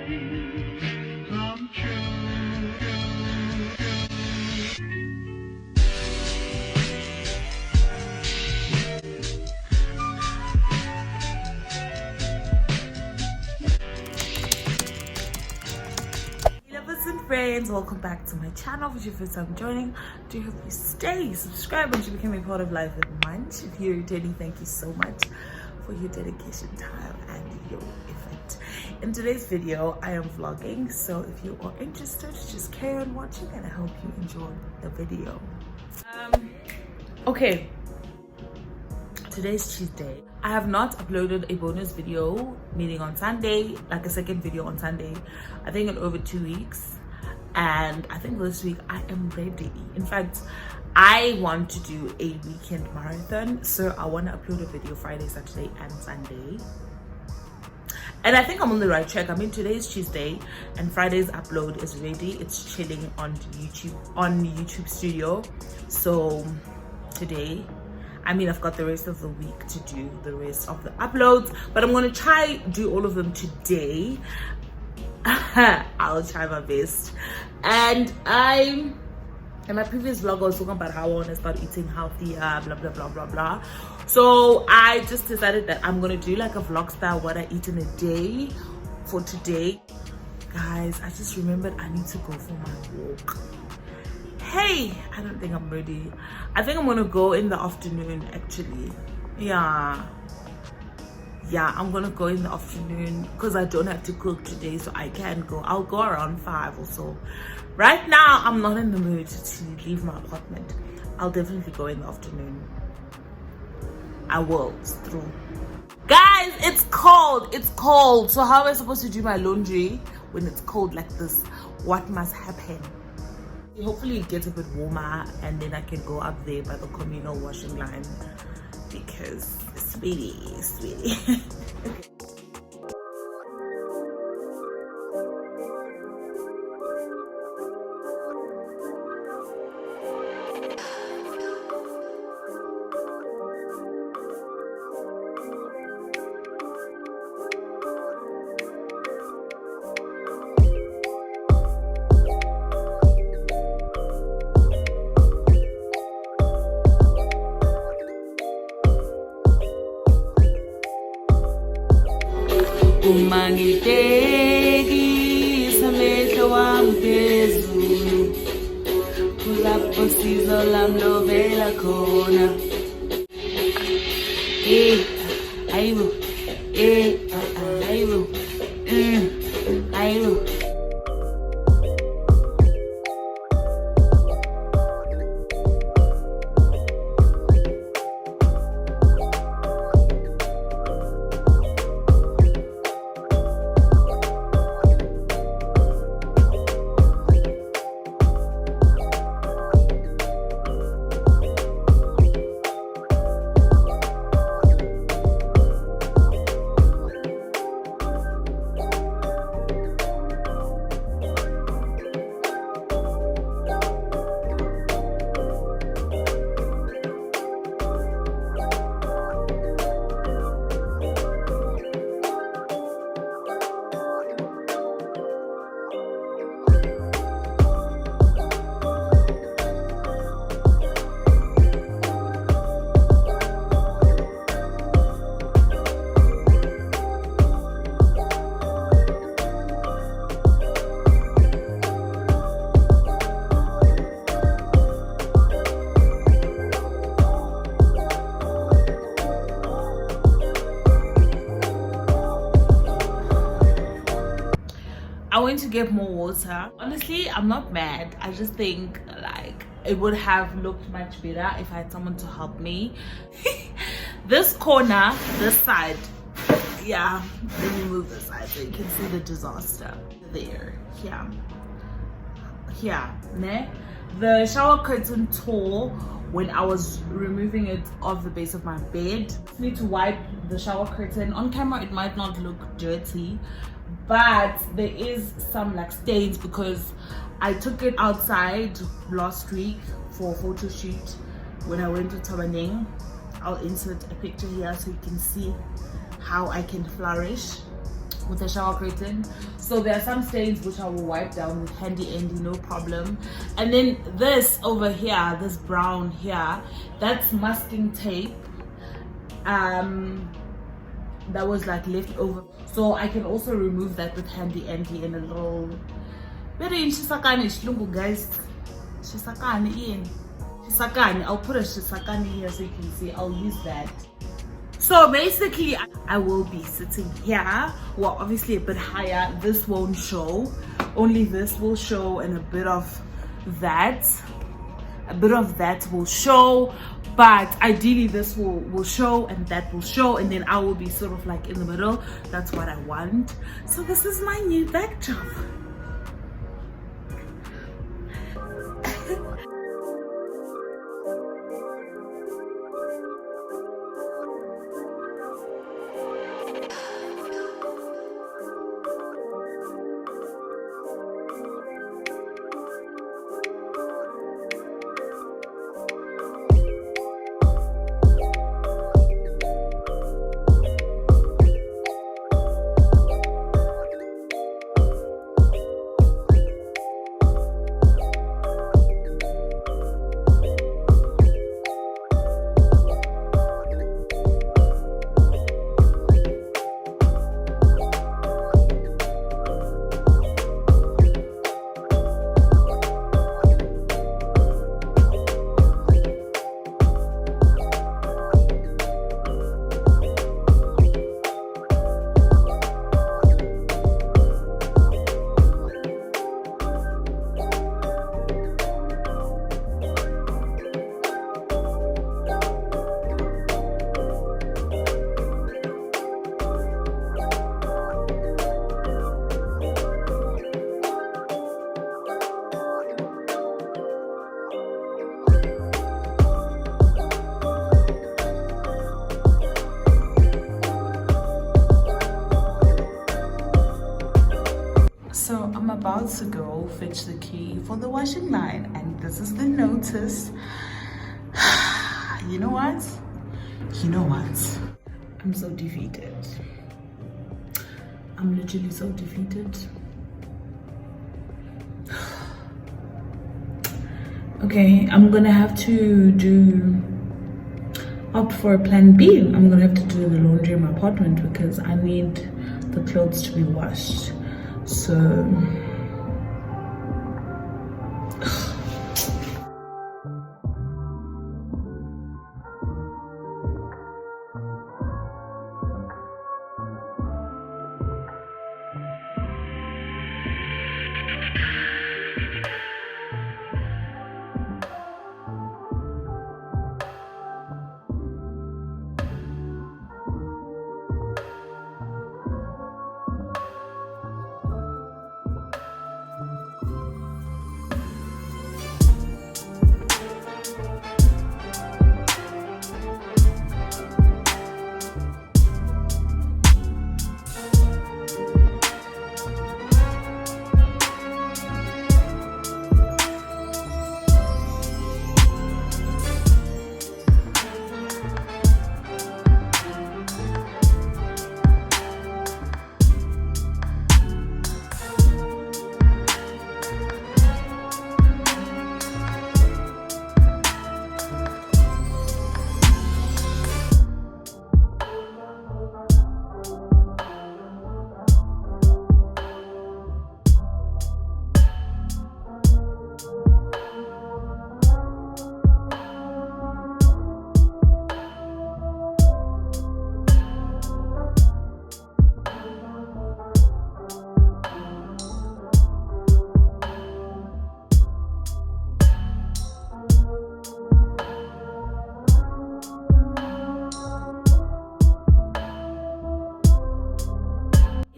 come true. Friends, welcome back to my channel. If it's your first time joining, do hope you stay subscribe and you become a part of Life with Munch. If you're returning, thank you so much for your dedication, time and your effort. In today's video I am vlogging, so if you are interested, just carry on watching and I hope you enjoy the video. Okay, today's Tuesday. I have not uploaded a bonus video, meaning on Sunday, like a second video on Sunday, I think in over 2 weeks. And I think this week I am ready. In fact, I want to do a weekend marathon, so I want to upload a video Friday, Saturday and Sunday. And I think I'm on the right track. I mean, today's Tuesday and Friday's upload is ready. It's chilling on YouTube Studio. So today, I mean, I've got the rest of the week to do the rest of the uploads, but I'm going to try do all of them today. I'll try my best. And in my previous vlog I was talking about how I want to start eating healthier, blah blah blah blah blah. So I just decided that I'm gonna do like a vlog style what I eat in a day for today. Guys, I just remembered I need to go for my walk. Hey, I don't think I'm ready. I think I'm gonna go in the afternoon actually. Yeah, I'm gonna go in the afternoon because I don't have to cook today, so I can go. I'll go around 5 or so. Right now I'm not in the mood to leave my apartment. I'll definitely go in the afternoon. I will. It's through. Guys, it's cold. It's cold. So how am I supposed to do my laundry when it's cold like this? What must happen? Hopefully it gets a bit warmer and then I can go up there by the communal washing line, because it's really okay. Umangiteki samehlo wami phezulu, kulapho sizo lami lovela khona. Ayibo, ayibo, ayibo. I went to get more water. Honestly, I'm not mad. I just think like it would have looked much better if I had someone to help me. This corner, this side, yeah, let me move this side so you can see the disaster there. Here, ne? The shower curtain tore when I was removing it off the base of my bed. I need to wipe the shower curtain. On camera it might not look dirty, but there is some like stains because I took it outside last week for a photo shoot when I went to Tabaneng. I'll insert a picture here so you can see how I can flourish with a shower curtain. So there are some stains which I will wipe down with handy andy, no problem. And then this over here, this brown here, that's masking tape that was like left over, so I can also remove that with handy andy in a little very shisakani shlungu, guys. Shisakani, I'll put a shisakani here so you can see. I'll use that. So basically I will be sitting here, well obviously a bit higher. This won't show, only this will show, and a bit of that will show, but ideally this will show and that will show, and then I will be sort of like in the middle. That's what I want. So this is my new backdrop. So I'm about to go fetch the key for the washing line, and this is the notice. You know what? I'm so defeated. I'm literally so defeated. Okay, I'm gonna have to opt for a plan B. I'm gonna have to do the laundry in my apartment because I need the clothes to be washed. So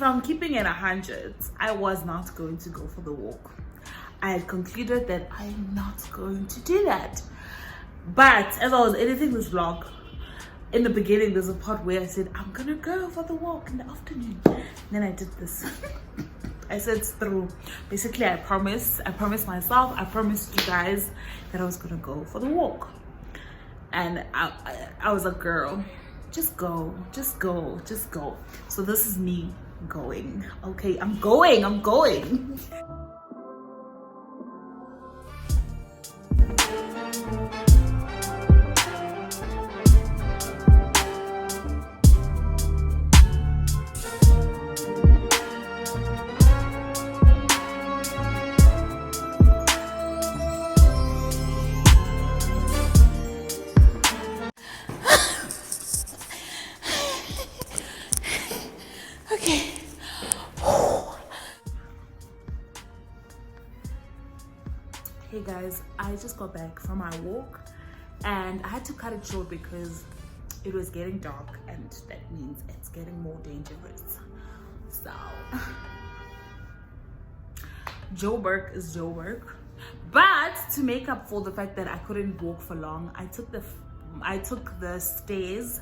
if I'm keeping it 100, I was not going to go for the walk. I had concluded that I'm not going to do that. But as I was editing this vlog, in the beginning there's a part where I said I'm gonna go for the walk in the afternoon. And then I did this. I said it's through. Basically I promised myself, I promised you guys that I was gonna go for the walk. And I was like, girl, just go. So this is me going. Okay, I'm going. Okay. Hey guys, I just got back from my walk and I had to cut it short because it was getting dark and that means it's getting more dangerous. So Joburg is Joburg, but to make up for the fact that I couldn't walk for long, I took the stairs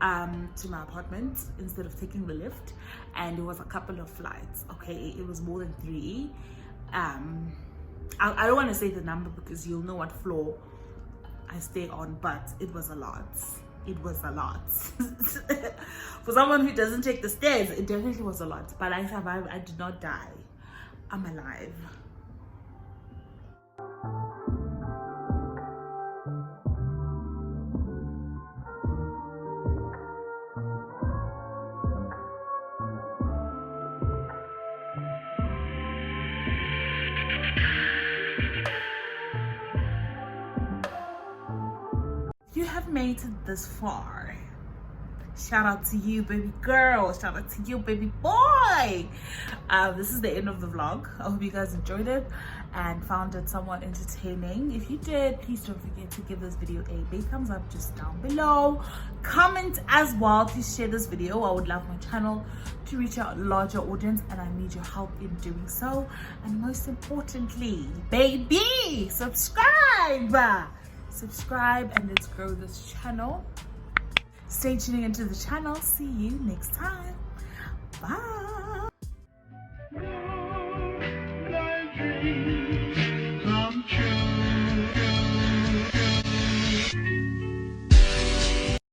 to my apartment instead of taking the lift, and it was a couple of flights. Okay, it was more than 3. I don't want to say the number because you'll know what floor I stay on, but it was a lot. It was a lot. For someone who doesn't take the stairs, it definitely was a lot, but I survived. I did not die. I'm alive. You have made it this far. Shout out to you, baby girl. Shout out to you, baby boy. This is the end of the vlog. I hope you guys enjoyed it and found it somewhat entertaining. If you did, please don't forget to give this video a big thumbs up just down below. Comment as well. Please share this video. I would love my channel to reach a larger audience and I need your help in doing so. And most importantly, baby, subscribe and let's grow this channel. Stay tuning into the channel. See you next time. Bye.